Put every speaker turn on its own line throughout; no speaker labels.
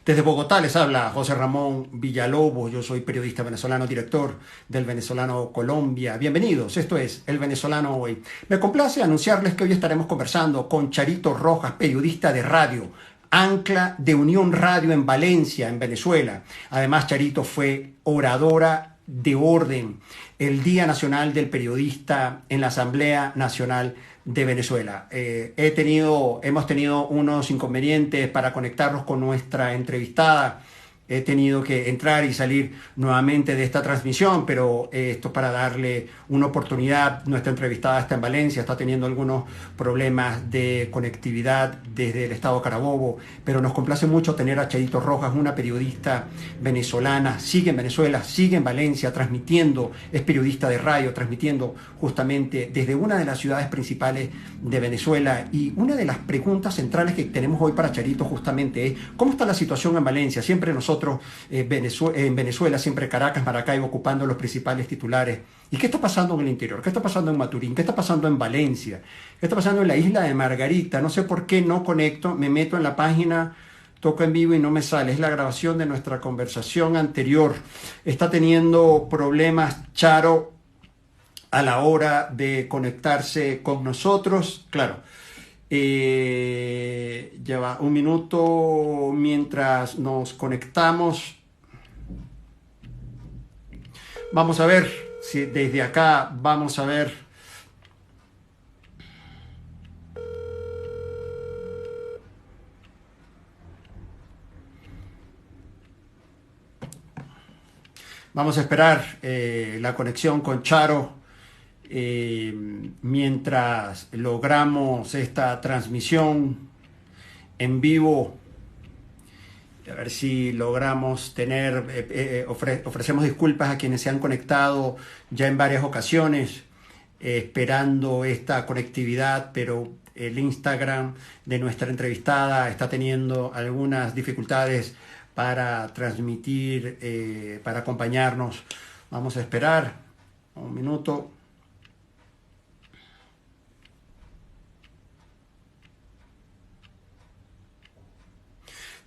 Desde Bogotá les habla José Ramón Villalobos. Yo soy periodista venezolano, director del Venezolano Colombia. Bienvenidos, esto es El Venezolano Hoy. Me complace anunciarles que hoy estaremos conversando con Charito Rojas, periodista de radio, ancla de Unión Radio en Valencia, en Venezuela. Además, Charito fue oradora de orden el Día Nacional del Periodista en la Asamblea Nacional de Venezuela. Hemos tenido unos inconvenientes para conectarnos con nuestra entrevistada. He tenido que entrar y salir nuevamente de esta transmisión, pero esto es para darle una oportunidad. Nuestra entrevistada está en Valencia, está teniendo algunos problemas de conectividad desde el estado Carabobo, pero nos complace mucho tener a Charito Rojas, una periodista venezolana, sigue en Venezuela, sigue en Valencia, transmitiendo, es periodista de radio, transmitiendo justamente desde una de las ciudades principales de Venezuela. Y una de las preguntas centrales que tenemos hoy para Charito justamente es, ¿cómo está la situación en Valencia? Siempre nosotros en Venezuela, siempre Caracas, Maracaibo ocupando los principales titulares. ¿Y qué está pasando en el interior? ¿Qué está pasando en Maturín? ¿Qué está pasando en Valencia? ¿Qué está pasando en la isla de Margarita? No sé por qué no conecto, me meto en la página, toco en vivo y no me sale. Es la grabación de nuestra conversación anterior. Está teniendo problemas Charo a la hora de conectarse con nosotros. Claro. Lleva un minuto mientras nos conectamos. Vamos a ver si desde acá vamos a ver. Vamos a esperar la conexión con Charo mientras logramos esta transmisión en vivo. A ver si logramos tener, ofrecemos disculpas a quienes se han conectado ya en varias ocasiones, esperando esta conectividad, pero el Instagram de nuestra entrevistada está teniendo algunas dificultades para transmitir, para acompañarnos. Vamos a esperar un minuto.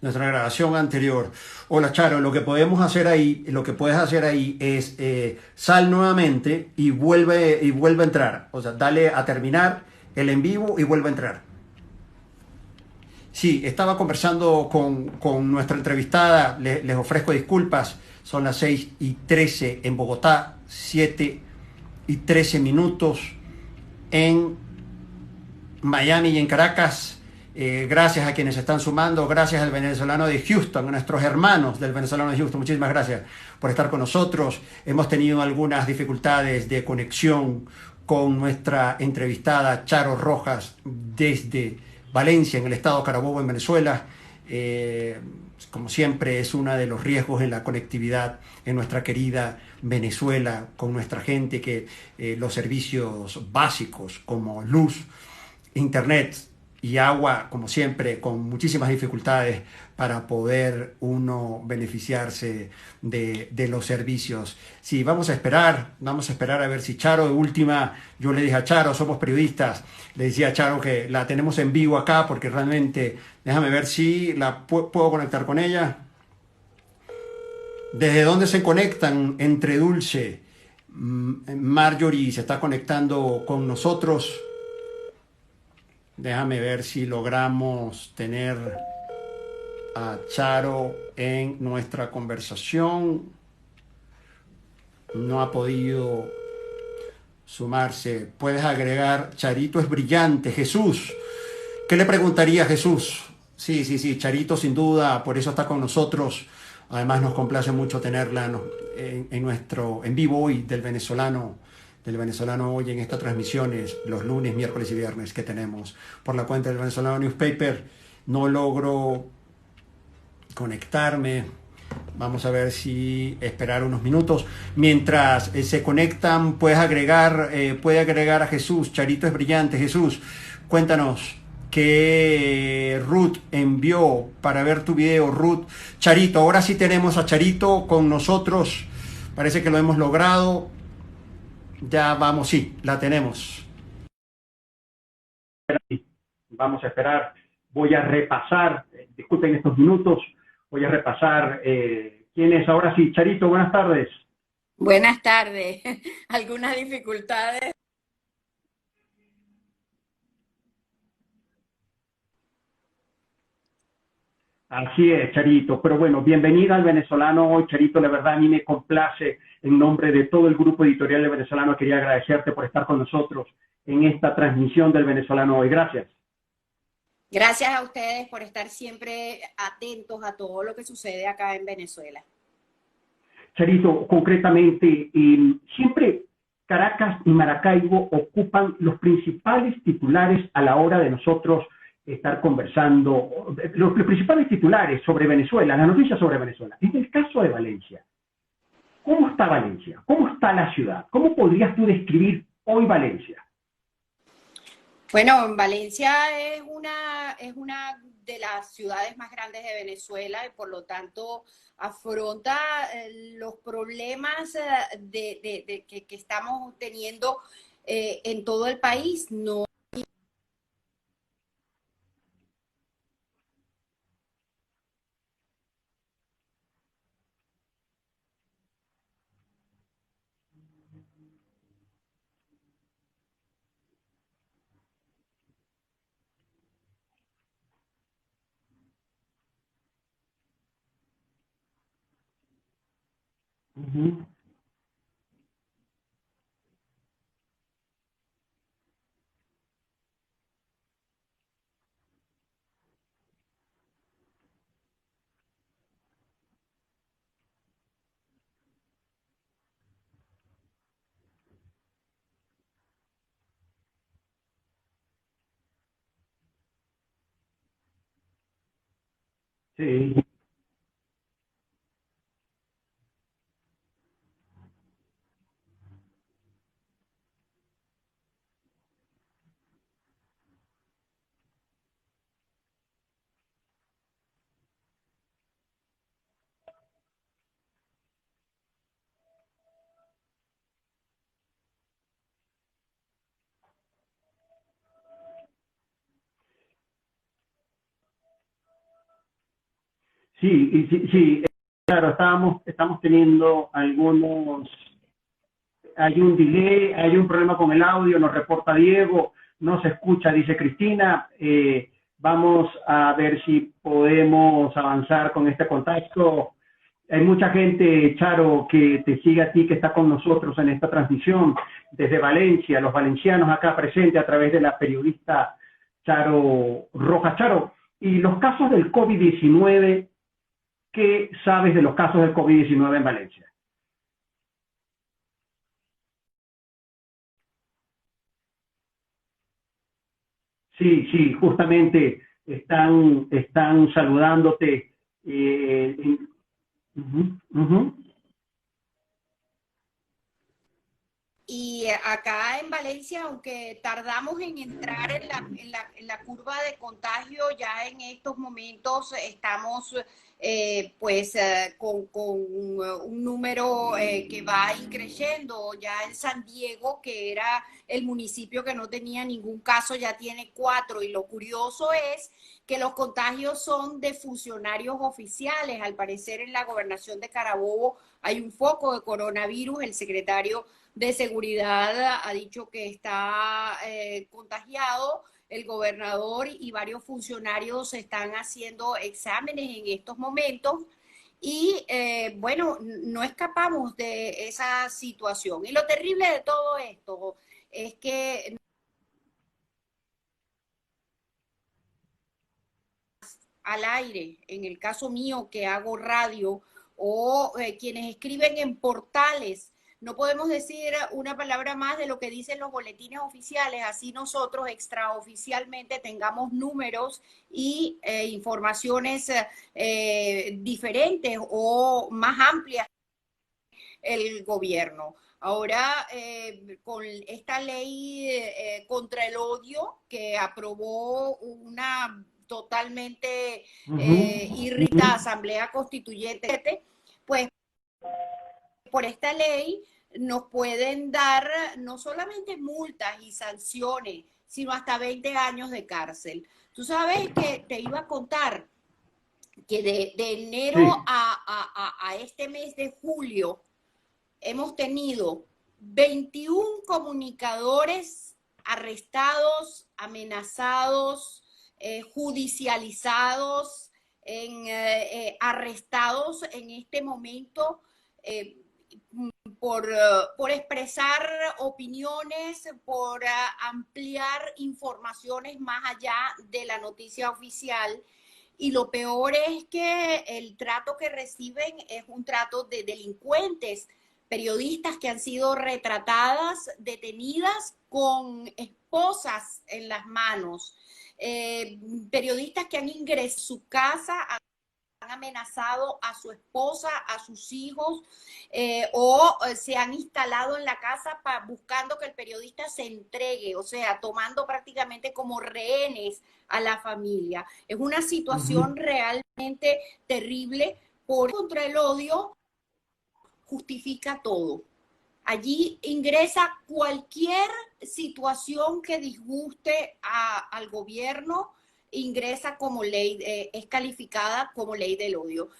Nuestra grabación anterior. Hola Charo, lo que podemos hacer ahí, lo que puedes hacer ahí es sal nuevamente y vuelve a entrar. O sea, dale a terminar el en vivo y vuelve a entrar. Sí, estaba conversando con nuestra entrevistada, les ofrezco disculpas, son las 6:13 en Bogotá, 7:13 en Miami y en Caracas. Gracias a quienes se están sumando, gracias al venezolano de Houston, a nuestros hermanos del venezolano de Houston, muchísimas gracias por estar con nosotros. Hemos tenido algunas dificultades de conexión con nuestra entrevistada Charo Rojas desde Valencia, en el estado Carabobo, en Venezuela. Como siempre, es uno de los riesgos en la conectividad en nuestra querida Venezuela, con nuestra gente, que los servicios básicos como luz, internet y agua, como siempre, con muchísimas dificultades para poder uno beneficiarse de los servicios. Sí, vamos a esperar a ver si Charo, de última, yo le dije a Charo, somos periodistas, le decía a Charo que la tenemos en vivo acá, porque realmente, déjame ver si la puedo conectar con ella. ¿Desde dónde se conectan? Entre Dulce, Marjorie se está conectando con nosotros. Déjame ver si logramos tener a Charo en nuestra conversación. No ha podido sumarse. Puedes agregar, Charito es brillante. Jesús, ¿qué le preguntaría a Jesús? Sí, Charito sin duda, por eso está con nosotros. Además nos complace mucho tenerla en nuestro en vivo hoy del venezolano hoy, en estas transmisiones los lunes, miércoles y viernes que tenemos por la cuenta del Venezolano Newspaper. No logro conectarme. Vamos a ver si esperar unos minutos. Mientras se conectan, puede agregar a Jesús. Charito es brillante. Jesús, cuéntanos que Ruth envió para ver tu video. Ruth, Charito, ahora sí tenemos a Charito con nosotros. Parece que lo hemos logrado. Ya vamos, sí, la tenemos. Vamos a esperar. Voy a repasar, disculpen estos minutos, voy a repasar quién es. Ahora sí, Charito, buenas tardes.
Buenas tardes. ¿Algunas dificultades?
Así es, Charito. Pero bueno, bienvenida al Venezolano hoy, Charito. La verdad, a mí me complace en nombre de todo el grupo editorial del Venezolano. Quería agradecerte por estar con nosotros en esta transmisión del Venezolano hoy. Gracias.
Gracias a ustedes por estar siempre atentos a todo lo que sucede acá en Venezuela.
Charito, concretamente, siempre Caracas y Maracaibo ocupan los principales titulares a la hora de nosotros estar conversando, los principales titulares sobre Venezuela, las noticias sobre Venezuela. En el caso de Valencia, ¿cómo está Valencia? ¿Cómo está la ciudad? ¿Cómo podrías tú describir hoy Valencia?
Bueno, Valencia es una de las ciudades más grandes de Venezuela y por lo tanto afronta los problemas que estamos teniendo en todo el país. No.
Uh -huh. Sí. Sí, sí, sí, claro, estamos teniendo hay un delay, hay un problema con el audio, nos reporta Diego, no se escucha, dice Cristina. Vamos a ver si podemos avanzar con este contacto. Hay mucha gente, Charo, que te sigue a ti, que está con nosotros en esta transmisión desde Valencia, los valencianos acá presentes a través de la periodista Charo Rojas. Charo, y los casos del COVID-19, ¿qué sabes de los casos del COVID-19 en Valencia? Sí, sí, justamente están saludándote. Eh, uh -huh.
Y acá en Valencia, aunque tardamos en entrar en la curva de contagio, ya en estos momentos estamos con un número que va increciendo. Ya en San Diego, que era el municipio que no tenía ningún caso, ya tiene 4. Y lo curioso es que los contagios son de funcionarios oficiales. Al parecer en la gobernación de Carabobo hay un foco de coronavirus. El secretario de Seguridad ha dicho que está contagiado. El gobernador y varios funcionarios están haciendo exámenes en estos momentos y bueno, no escapamos de esa situación. Y lo terrible de todo esto es que al aire, en el caso mío que hago radio, o quienes escriben en portales, no podemos decir una palabra más de lo que dicen los boletines oficiales, así nosotros extraoficialmente tengamos números y informaciones diferentes o más amplias el gobierno. Ahora, con esta ley contra el odio que aprobó una totalmente
Uh -huh.
irritada Asamblea Constituyente, pues por esta ley nos pueden dar no solamente multas y sanciones, sino hasta 20 años de cárcel. Tú sabes que te iba a contar que de enero
Sí.
a este mes de julio hemos tenido 21 comunicadores arrestados, amenazados, judicializados, arrestados en este momento eh, por expresar opiniones, por ampliar informaciones más allá de la noticia oficial. Y lo peor es que el trato que reciben es un trato de delincuentes, periodistas que han sido retratadas, detenidas con esposas en las manos, periodistas que han ingresado a su casa, han amenazado a su esposa, a sus hijos, o se han instalado en la casa buscando que el periodista se entregue, o sea, tomando prácticamente como rehenes a la familia. Es una
Ujú.
situación realmente terrible porque contra el odio justifica todo. Allí ingresa cualquier situación que disguste al gobierno, ingresa como ley, es calificada como ley del odio.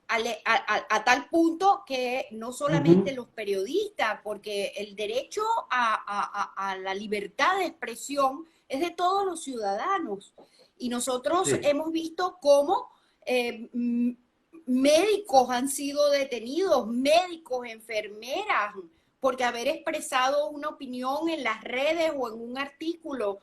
A tal punto que no solamente
Ujú.
los periodistas, porque el derecho a la libertad de expresión es de todos los ciudadanos. Y nosotros
Sí.
hemos visto cómo médicos han sido detenidos, médicos, enfermeras, porque haber expresado una opinión en las redes o en un artículo,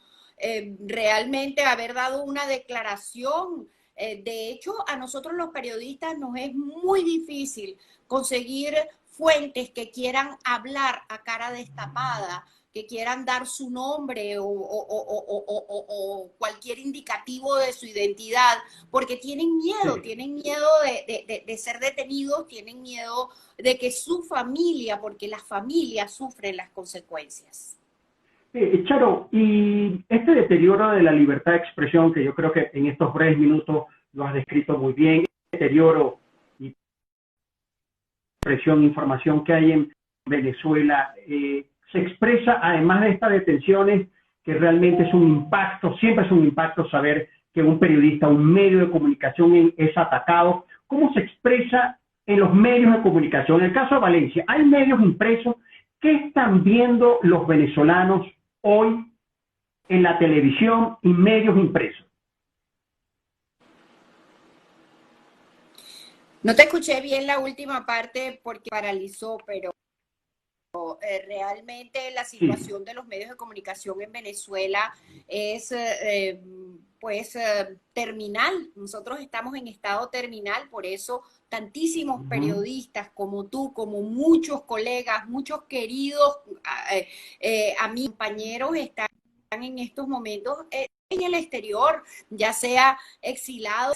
realmente haber dado una declaración. De hecho, a nosotros los periodistas nos es muy difícil conseguir fuentes que quieran hablar a cara destapada, que quieran dar su nombre o cualquier indicativo de su identidad, porque
Sí.
tienen miedo de ser detenidos, tienen miedo de que su familia, porque la familia sufre las consecuencias.
Charo, y este deterioro de la libertad de expresión, que yo creo que en estos breves minutos lo has descrito muy bien, deterioro y presión, información que hay en Venezuela, se expresa además de estas detenciones, que realmente es un impacto, siempre es un impacto saber que un periodista, un medio de comunicación es atacado. ¿Cómo se expresa en los medios de comunicación? En el caso de Valencia, hay medios impresos. ¿Qué están viendo los venezolanos hoy en la televisión y medios impresos?
No te escuché bien la última parte porque paralizó, pero realmente la
Sí.
situación de los medios de comunicación en Venezuela es pues terminal. Nosotros estamos en estado terminal, por eso tantísimos
Ujú.
periodistas como tú, como muchos colegas, muchos queridos a mis compañeros están en estos momentos en el exterior, ya sea exilado,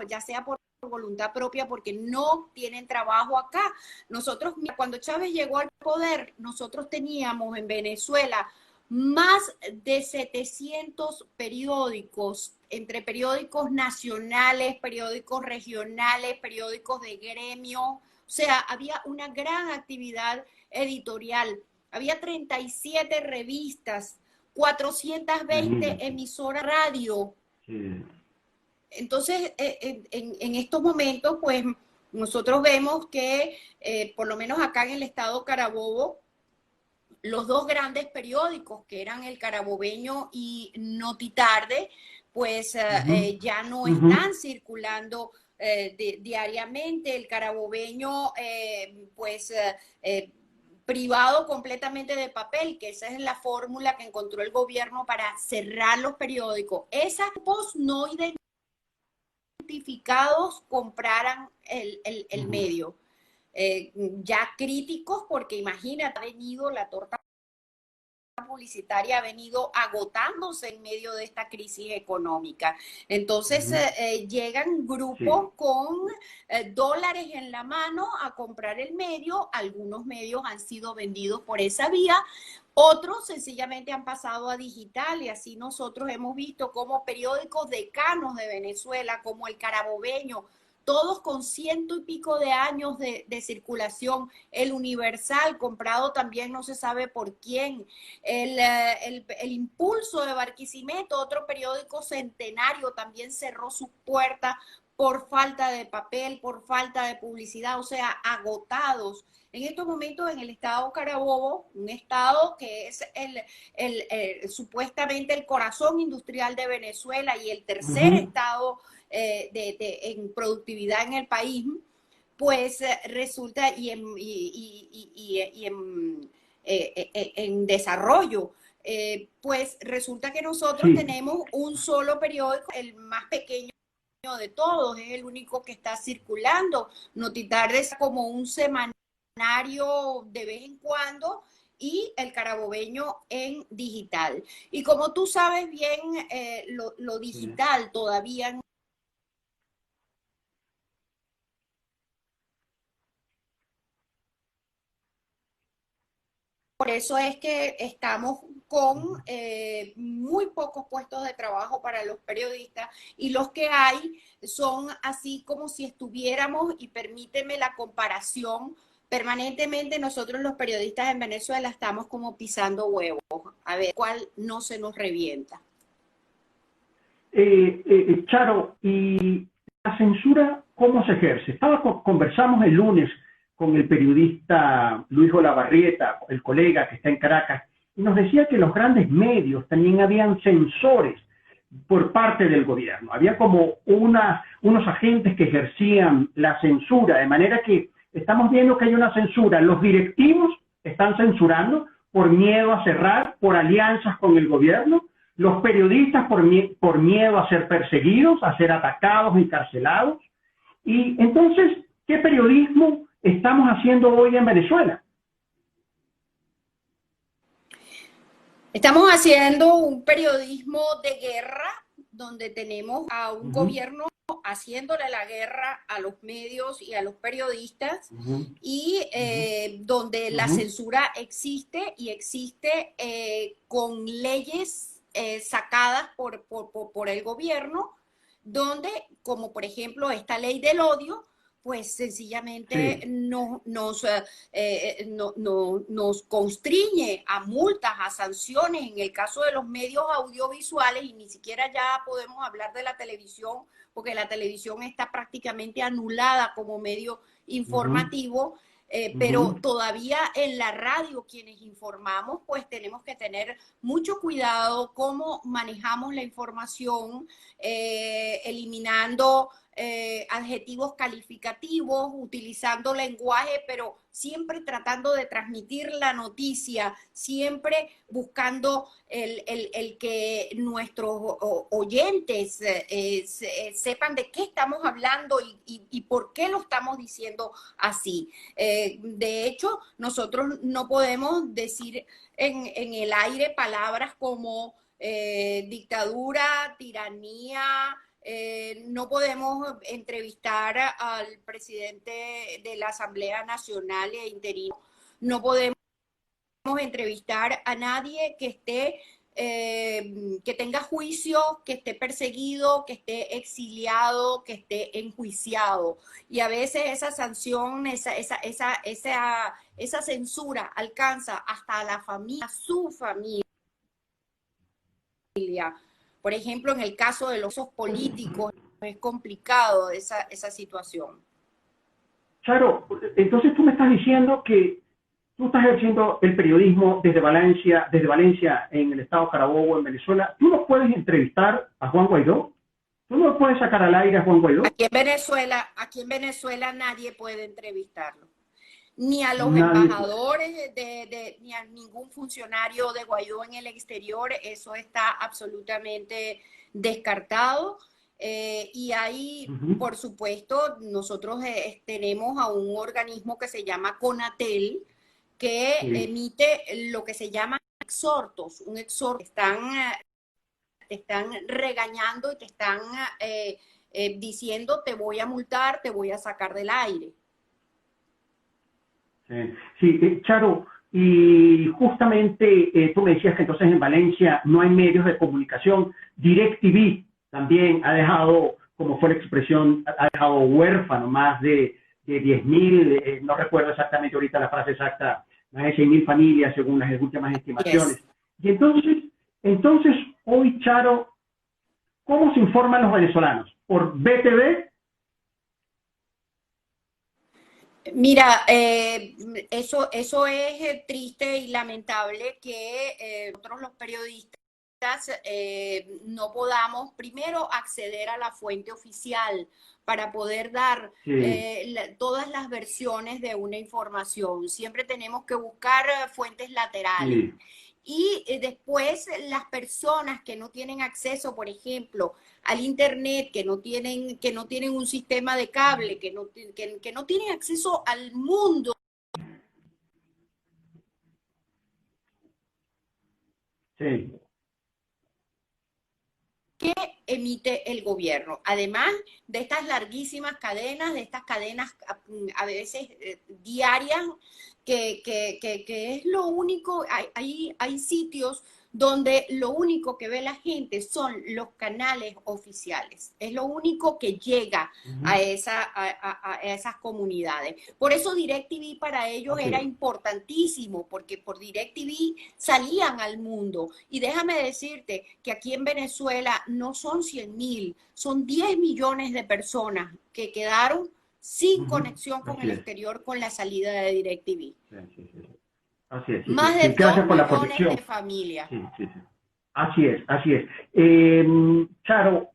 ya sea por voluntad propia porque no tienen trabajo acá. Nosotros, cuando Chávez llegó al poder, nosotros teníamos en Venezuela más de 700 periódicos, entre periódicos nacionales, periódicos regionales, periódicos de gremio. O sea, había una gran actividad editorial. Había 37 revistas, 420
Imagínate.
emisoras de radio.
Sí.
Entonces, en estos momentos, pues nosotros vemos que, por lo menos acá en el estado Carabobo, los dos grandes periódicos, que eran el Carabobeño y Notitarde, pues
Ujú.
ya no
Ujú.
están circulando diariamente. El Carabobeño, pues privado completamente de papel, que esa es la fórmula que encontró el gobierno para cerrar los periódicos. Esas grupos no identificados compraran el
Ujú.
medio. Ya críticos, porque imagínate, ha venido la torta publicitaria ha venido agotándose en medio de esta crisis económica. Entonces
Ujú.
llegan
Sí.
grupos con dólares en la mano a comprar el medio. Algunos medios han sido vendidos por esa vía, otros sencillamente han pasado a digital y así nosotros hemos visto como periódicos decanos de Venezuela, como el Carabobeño, todos con ciento y pico de años de circulación. El Universal, comprado también no se sabe por quién. El Impulso de Barquisimeto, otro periódico centenario, también cerró sus puertas por falta de papel, por falta de publicidad, o sea, agotados. En estos momentos en el estado Carabobo, un estado que es supuestamente el corazón industrial de Venezuela y el tercer estado en productividad en el país, pues resulta en desarrollo, pues resulta que nosotros tenemos un solo periódico, el más pequeño de todos, es el único que está circulando. Notitarde es como un semanario de vez en cuando y el carabobeño en digital. Y como tú sabes bien, lo digital todavía por eso es que estamos con muy pocos puestos de trabajo para los periodistas y los que hay son así como si estuviéramos, y permíteme la comparación, permanentemente nosotros los periodistas en Venezuela estamos como pisando huevos, a ver cuál no se nos revienta.
Charo, ¿y la censura cómo se ejerce? Conversamos el lunes con el periodista Luis Olavarrieta, el colega que está en Caracas, y nos decía que los grandes medios también habían censores por parte del gobierno. Había como unos agentes que ejercían la censura, de manera que estamos viendo que hay una censura. Los directivos están censurando por miedo a cerrar, por alianzas con el gobierno. Los periodistas por miedo a ser perseguidos, a ser atacados, encarcelados. Y entonces, ¿qué periodismo estamos haciendo hoy en Venezuela?
Estamos haciendo un periodismo de guerra, donde tenemos a un gobierno haciéndole la guerra a los medios y a los periodistas, y donde la censura existe, y existe con leyes sacadas por el gobierno, donde, como por ejemplo esta ley del odio, pues sencillamente nos constriñe a multas, a sanciones en el caso de los medios audiovisuales, y ni siquiera ya podemos hablar de la televisión, porque la televisión está prácticamente anulada como medio informativo. Pero todavía en la radio, quienes informamos, pues tenemos que tener mucho cuidado cómo manejamos la información, eliminando adjetivos calificativos, utilizando lenguaje, pero siempre tratando de transmitir la noticia, siempre buscando el que nuestros oyentes sepan de qué estamos hablando y por qué lo estamos diciendo así. De hecho, nosotros no podemos decir en el aire palabras como dictadura, tiranía. No podemos entrevistar al presidente de la Asamblea Nacional e interino. No podemos entrevistar a nadie que esté que tenga juicio, que esté perseguido, que esté exiliado, que esté enjuiciado. Y a veces esa sanción, esa censura alcanza hasta a la familia, a su familia. Por ejemplo, en el caso de los políticos, es complicado esa situación.
Claro, entonces tú me estás diciendo que tú estás ejerciendo el periodismo desde Valencia en el estado Carabobo, en Venezuela. ¿Tú no puedes entrevistar a Juan Guaidó? ¿Tú no puedes sacar al aire a Juan Guaidó?
Aquí en Venezuela nadie puede entrevistarlo. Ni a los embajadores, ni a ningún funcionario de Guaidó en el exterior. Eso está absolutamente descartado. Y ahí, por supuesto, nosotros tenemos a un organismo que se llama CONATEL, que emite lo que se llaman exhortos. Un exhorto, te están regañando y te están diciendo: te voy a multar, te voy a sacar del aire.
Sí, Charo, y justamente tú me decías que entonces en Valencia no hay medios de comunicación. DirecTV también ha dejado, como fue la expresión, ha dejado huérfano más de 10.000, no recuerdo exactamente ahorita la frase exacta, más de 6.000 familias según las últimas estimaciones. Y entonces hoy, Charo, ¿cómo se informan los venezolanos? ¿Por BTV?
Mira, eso es triste y lamentable que nosotros los periodistas no podamos primero acceder a la fuente oficial para poder dar
Sí,
todas las versiones de una información. Siempre tenemos que buscar fuentes laterales.
sí.
Y después las personas que no tienen acceso, por ejemplo, al internet, que no tienen un sistema de cable, que no tienen acceso al mundo
Sí.
que emite el gobierno. Además de estas larguísimas cadenas, de estas cadenas a veces diarias, que es lo único, hay sitios donde lo único que ve la gente son los canales oficiales. Es lo único que llega
Ujú.
a esas comunidades. Por eso DirecTV para ellos
Así
era
es.
importantísimo, porque por DirecTV salían al mundo. Y déjame decirte que aquí en Venezuela no son 100.000, son 10 millones de personas que quedaron sin
Ujú.
conexión con
Así
el
es.
exterior con la salida de DirecTV.
Sí, sí, sí. Así es, sí, sí.
Más
Sí,
de
gracias
2
por la
millones de
protección.
familias.
Sí, sí, sí. Así es, así es. Charo,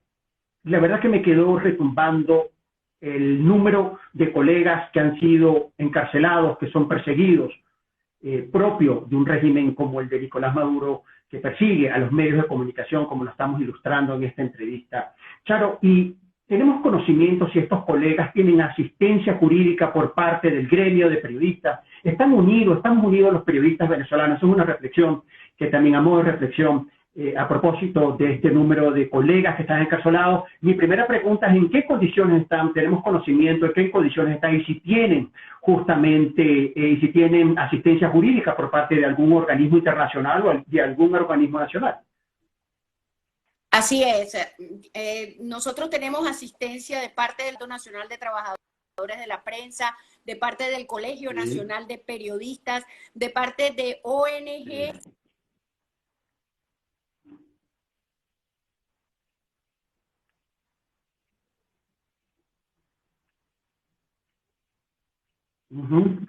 la verdad que me quedó retumbando el número de colegas que han sido encarcelados, que son perseguidos, propio de un régimen como el de Nicolás Maduro, que persigue a los medios de comunicación, como lo estamos ilustrando en esta entrevista. Charo, y tenemos conocimiento si estos colegas tienen asistencia jurídica por parte del gremio de periodistas. Estamos unidos los periodistas venezolanos. Es una reflexión que también a modo de reflexión a propósito de este número de colegas que están encarcelados. Mi primera pregunta es en qué condiciones están, tenemos conocimiento de qué condiciones están y si tienen justamente, y si tienen asistencia jurídica por parte de algún organismo internacional o de algún organismo nacional.
Así es. Nosotros tenemos asistencia de parte del Instituto Nacional de Trabajadores de la Prensa, de parte del Colegio
Sí,
Nacional de Periodistas, de parte de ONG.
sí. Uh -huh.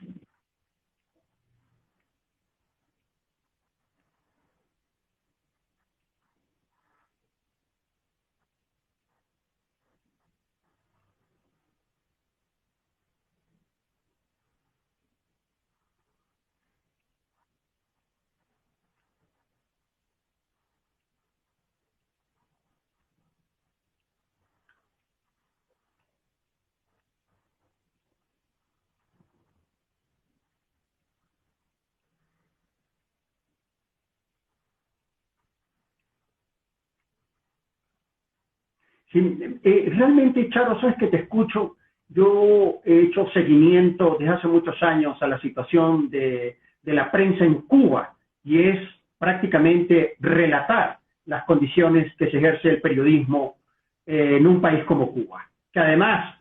Sí, realmente, Charo, sabes que te escucho. Yo he hecho seguimiento desde hace muchos años a la situación de la prensa en Cuba y es prácticamente relatar las condiciones que se ejerce el periodismo en un país como Cuba. Que además,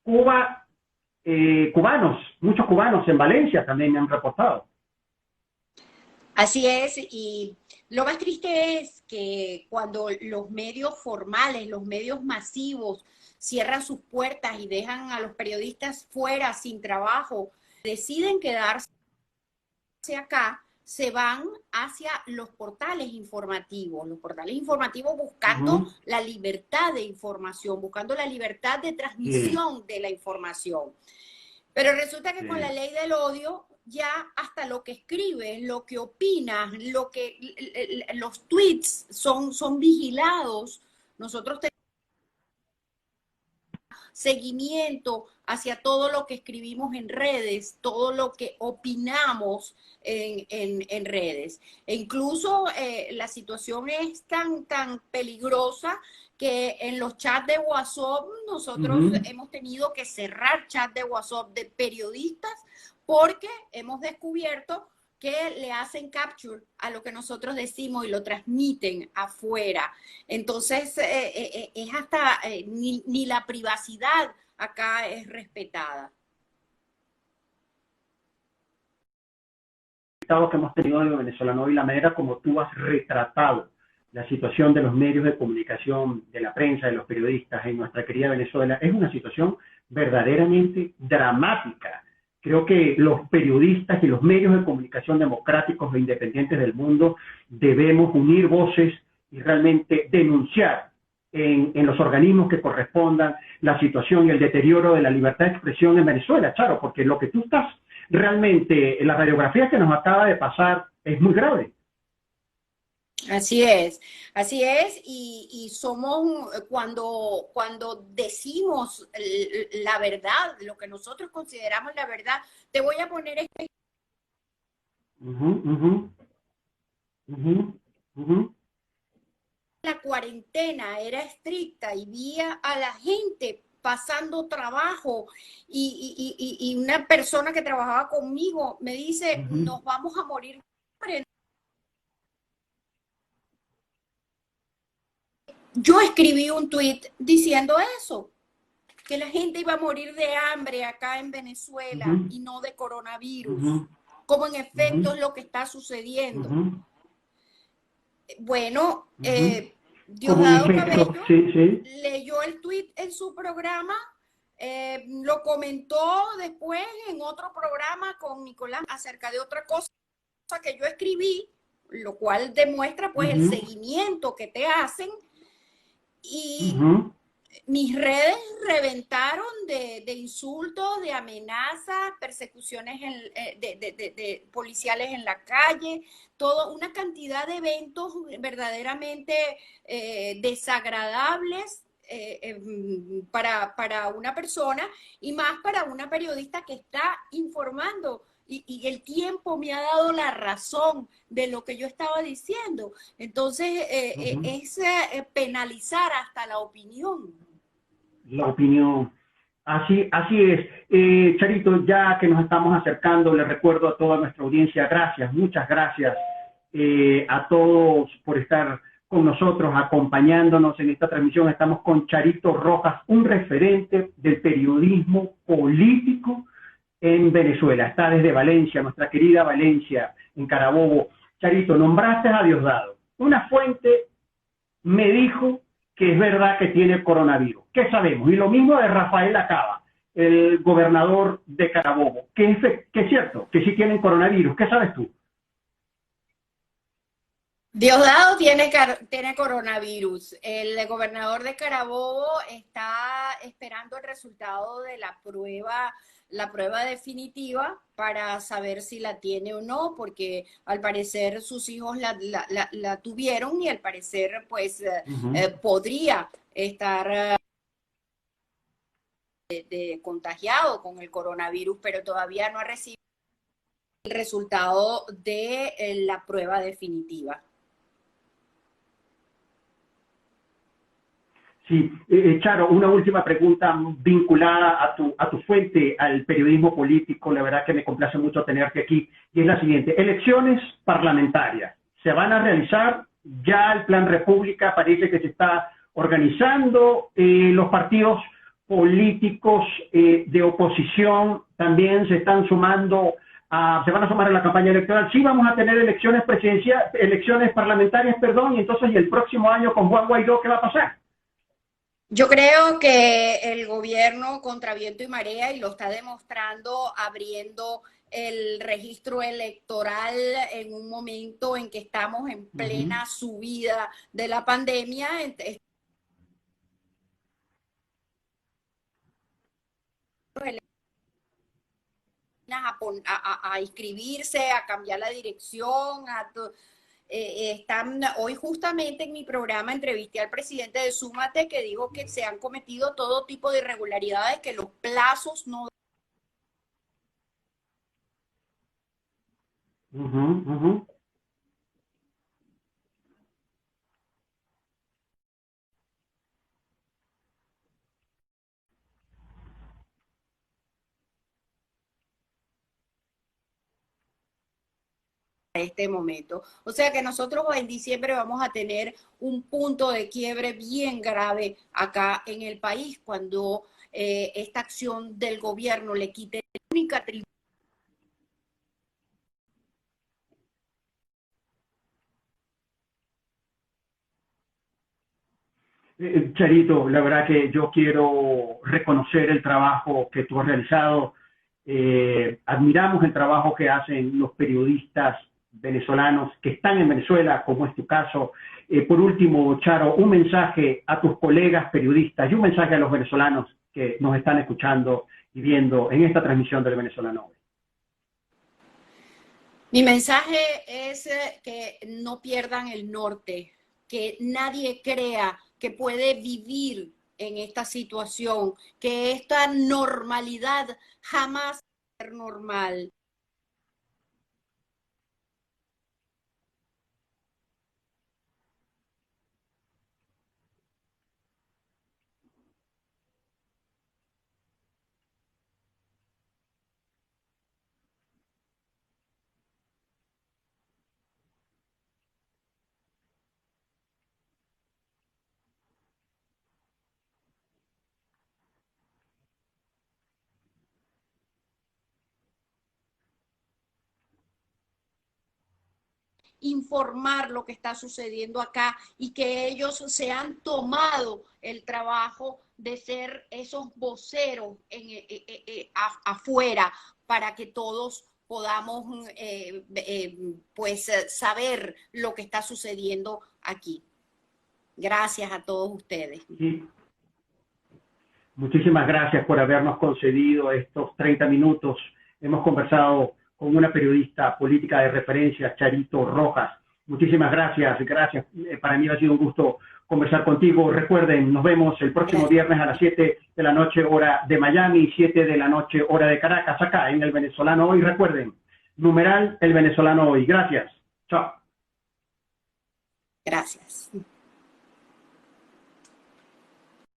Cuba, muchos cubanos en Valencia también me han reportado.
Así es, y lo más triste es que cuando los medios formales, los medios masivos, cierran sus puertas y dejan a los periodistas fuera sin trabajo, deciden quedarse acá, se van hacia los portales informativos
Uh
buscando
-huh.
la libertad de información, buscando la libertad de
Sí,
transmisión de la información. Pero resulta que con la
sí.
ley del odio, ya hasta lo que escribes, lo que opinas, los tweets son vigilados. Nosotros tenemos seguimiento hacia todo lo que escribimos en redes, todo lo que opinamos en redes. E incluso la situación es tan peligrosa que en los chats de WhatsApp
Uh
nosotros
-huh.
hemos tenido que cerrar chats de WhatsApp de periodistas porque hemos descubierto que le hacen capture a lo que nosotros decimos y lo transmiten afuera. Entonces, es hasta, ni la privacidad acá es respetada.
Que hemos tenido en el venezolano y la manera como tú has retratado la situación de los medios de comunicación, de la prensa, de los periodistas en nuestra querida Venezuela, es una situación verdaderamente dramática. Creo que los periodistas y los medios de comunicación democráticos e independientes del mundo debemos unir voces y realmente denunciar en los organismos que correspondan la situación y el deterioro de la libertad de expresión en Venezuela, claro, porque lo que tú estás realmente, la radiografía que nos acaba de pasar es muy grave.
Así es, y somos, cuando decimos la verdad, lo que nosotros consideramos la verdad, te voy a poner este. La cuarentena era estricta y vi a la gente pasando trabajo y una persona que trabajaba conmigo me dice, nos vamos a morir. Yo escribí un tuit diciendo eso, que la gente iba a morir de hambre acá en Venezuela y no de coronavirus, como en efecto es lo que está sucediendo. Bueno, Diosdado Cabello leyó el tuit en su programa, lo comentó después en otro programa con Nicolás acerca de otra cosa que yo escribí, lo cual demuestra pues el seguimiento que te hacen. Y mis redes reventaron de insultos, de amenazas, persecuciones de policiales en la calle, toda una cantidad de eventos verdaderamente desagradables para una persona y más para una periodista que está informando. Y el tiempo me ha dado la razón de lo que yo estaba diciendo. Entonces, es penalizar hasta la opinión.
La opinión. Así es. Charito, ya que nos estamos acercando, les recuerdo a toda nuestra audiencia, gracias, muchas gracias a todos por estar con nosotros, acompañándonos en esta transmisión. Estamos con Charito Rojas, un referente del periodismo político en Venezuela. Está desde Valencia, nuestra querida Valencia, en Carabobo. Charito, nombraste a Diosdado. Una fuente me dijo que es verdad que tiene coronavirus. ¿Qué sabemos? Y lo mismo de Rafael Acaba, el gobernador de Carabobo, que es cierto, que sí tienen coronavirus. ¿Qué sabes tú?
Diosdado tiene coronavirus. El gobernador de Carabobo está esperando el resultado de la prueba definitiva para saber si la tiene o no, porque al parecer sus hijos la tuvieron y al parecer pues podría estar contagiado con el coronavirus, pero todavía no ha recibido el resultado de la prueba definitiva.
Sí, Charo, una última pregunta vinculada a tu fuente, al periodismo político. La verdad que me complace mucho tenerte aquí. Y es la siguiente: elecciones parlamentarias. ¿Se van a realizar? Ya el Plan República parece que se está organizando. Los partidos políticos de oposición también se están sumando, se van a sumar a la campaña electoral. Sí vamos a tener elecciones parlamentarias, y entonces, ¿y el próximo año con Juan Guaidó qué va a pasar?
Yo creo que el gobierno contra viento y marea, y lo está demostrando abriendo el registro electoral en un momento en que estamos en plena subida de la pandemia, a inscribirse, a cambiar la dirección, hoy justamente en mi programa entrevisté al presidente de Súmate, que dijo que se han cometido todo tipo de irregularidades, que los plazos no... este momento. O sea que nosotros en diciembre vamos a tener un punto de quiebre bien grave acá en el país cuando esta acción del gobierno le quite la única tribu.
Charito, la verdad que yo quiero reconocer el trabajo que tú has realizado Admiramos el trabajo que hacen los periodistas venezolanos que están en Venezuela, como es tu caso. Por último, Charo, un mensaje a tus colegas periodistas y un mensaje a los venezolanos que nos están escuchando y viendo en esta transmisión del Venezolano Hoy.
Mi mensaje es que no pierdan el norte, que nadie crea que puede vivir en esta situación, que esta normalidad jamás va a ser normal. Informar lo que está sucediendo acá y que ellos se han tomado el trabajo de ser esos voceros afuera para que todos podamos pues saber lo que está sucediendo aquí. Gracias a todos ustedes.
Sí. Muchísimas gracias por habernos concedido estos 30 minutos. Hemos conversado con una periodista política de referencia, Charito Rojas. Muchísimas gracias, gracias. Para mí ha sido un gusto conversar contigo. Recuerden, nos vemos el próximo viernes a las 7 de la noche, hora de Miami, 7 de la noche, hora de Caracas, acá en El Venezolano Hoy. Recuerden, numeral El Venezolano Hoy. Gracias. Chao.
Gracias.